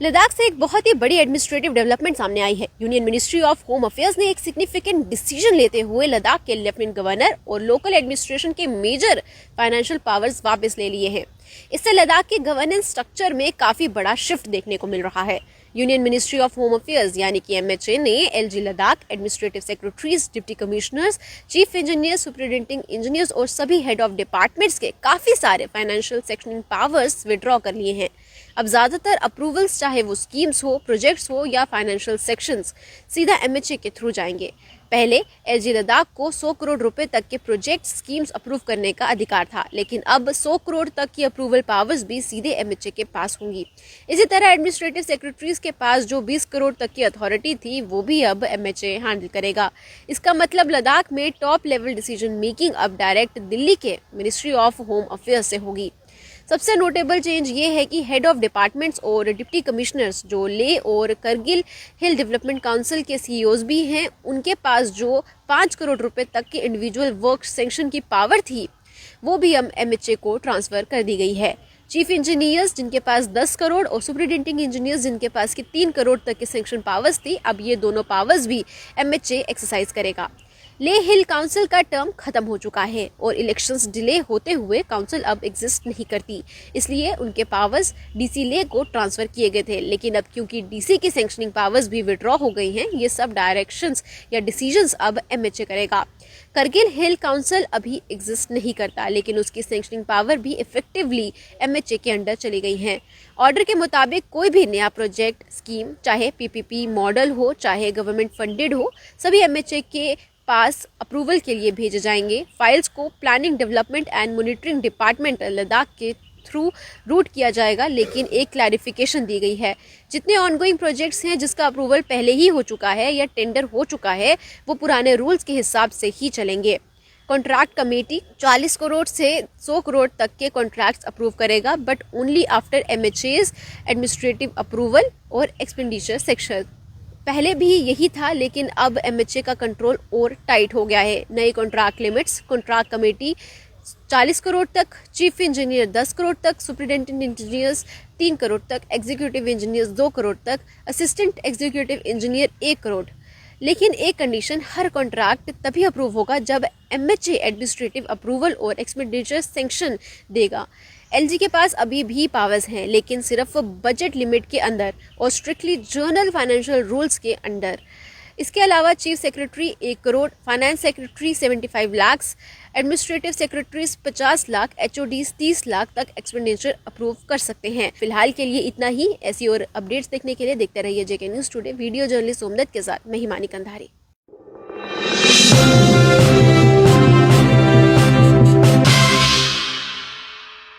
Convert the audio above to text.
लद्दाख से एक बहुत ही बड़ी एडमिनिस्ट्रेटिव डेवलपमेंट सामने आई है। Union ministry of home affairs ने एक सिग्निफिकेंट डिसीजन लेते हुए लद्दाख के लेफ्टिनेंट गवर्नर और लोकल एडमिनिस्ट्रेशन के मेजर फाइनेंशियल पावर्स वापस ले लिए हैं। इससे लद्दाख के गवर्नेंस स्ट्रक्चर में काफी बड़ा शिफ्ट देखने को मिल रहा है। Union ministry of home affairs यानी कि MHA ने LG Ladakh administrative secretaries, deputy commissioners, chief engineer, superintending engineers और सभी हेड ऑफ डिपार्टमेंट्स के काफी सारे फाइनेंशियल सेक्शनिंग पावर्स विड्रॉ कर लिए हैं। अब ज्यादातर अप्रूवल्स, चाहे वो स्कीम्स हो, प्रोजेक्ट्स हो या फाइनेंशियल सेक्शंस, सीधा MHA के थ्रू जाएंगे। पहले LG लद्दाख को 100 करोड़ रुपए तक के प्रोजेक्ट स्कीम्स अप्रूव करने का अधिकार था, लेकिन अब 100 करोड़ तक की अप्रूवल पावर्स भी सीधे MHA के पास होंगी। इसी तरह एडमिनिस्ट्रेटिव सेक्रेटरीज के पास जो 20 करोड़ तक की अथॉरिटी थी, वो भी अब MHA हैंडल करेगा। इसका मतलब लद्दाख में टॉप लेवल डिसीजन मेकिंग अब डायरेक्ट दिल्ली के मिनिस्ट्री ऑफ होम अफेयर्स से होगी। सबसे नोटेबल चेंज ये है कि हेड ऑफ डिपार्टमेंट्स और डिप्टी कमिश्नर्स जो ले और करगिल हिल डेवलपमेंट काउंसिल के CEOs भी हैं, उनके पास जो 5 करोड़ रुपए तक की इंडिविजुअल वर्क सैंक्शन की पावर थी, वो भी अब MHA को ट्रांसफर कर दी गई है। चीफ इंजीनियर्स जिनके पास 10 करोड़ और सुपरिटेंडिंग इंजीनियर्स जिनके पास की 3 करोड़ तक की सैंक्शन पावर्स थी, अब ये दोनों पावर्स भी MHA एक्सरसाइज करेगा। ले हिल काउंसिल का टर्म खत्म हो चुका है और इलेक्शंस डिले होते हुए काउंसिल अब एग्जिस्ट नहीं करती, इसलिए उनके पावर्स DC ले को ट्रांसफर किए गए थे। लेकिन अब क्योंकि DC की सैंक्शनिंग पावर्स भी विड्रॉ हो गई हैं, ये सब डायरेक्शंस या डिसीजंस अब MHA करेगा। करगिल हिल काउंसिल अभी एग्जिस्ट नहीं करता, लेकिन उसकी सैंक्शनिंग पावर भी इफेक्टिवली MHA के अंडर चली गई हैं। ऑर्डर के मुताबिक कोई भी नया प्रोजेक्ट, स्कीम, चाहे PPP मॉडल हो, चाहे गवर्नमेंट फंडेड हो, सभी MHA के पास अप्रूवल के लिए भेजे जाएंगे। फाइल्स को planning, development and monitoring department Ladakh के थ्रू रूट किया जाएगा, लेकिन एक क्लैरिफिकेशन दी गई है। जितने ऑनगोइंग प्रोजेक्ट्स हैं जिसका अप्रूवल पहले ही हो चुका है या टेंडर हो चुका है, वो पुराने रूल्स के हिसाब से ही चलेंगे। कॉन्ट्रैक्ट कमेटी 40 करोड़ से 100 करोड़ तक के कॉन्ट्रैक्ट्स अप्रूव करेगा, but only after MHA's administrative approval और एक्सपेंडिचर सेक्शन। पहले भी यही था, लेकिन अब MHA का कंट्रोल और टाइट हो गया है। नई contract limits, contract committee 40 crore तक, चीफ इंजीनियर 10 करोड़ तक, सुपरिटेंडेंट इंजीनियर्स 3 करोड़ तक, एग्जीक्यूटिव इंजीनियर्स 2 करोड़ तक, असिस्टेंट एग्जीक्यूटिव इंजीनियर 1 करोड़। लेकिन एक कंडीशन, हर कॉन्ट्रैक्ट तभी अप्रूव होगा जब MHA एडमिनिस्ट्रेटिव अप्रूवल और एक्सपेंडिचर सैंक्शन देगा। LG के पास अभी भी पावर्स हैं, लेकिन सिर्फ बजट लिमिट के अंदर और स्ट्रिक्टली जर्नल फाइनेंशियल रूल्स के अंडर। इसके अलावा chief secretary 1 crore, finance secretary 75 lakh, administrative secretaries 50 lakh, HODs 30 lakh तक एक्सपेंडिचर अप्रूव कर सकते हैं। फिलहाल के लिए इतना ही। ऐसी और अपडेट्स देखने के लिए देखते रहिए JK news today. Video journalist Somdutt के साथ मैं हिमानी कंधारी।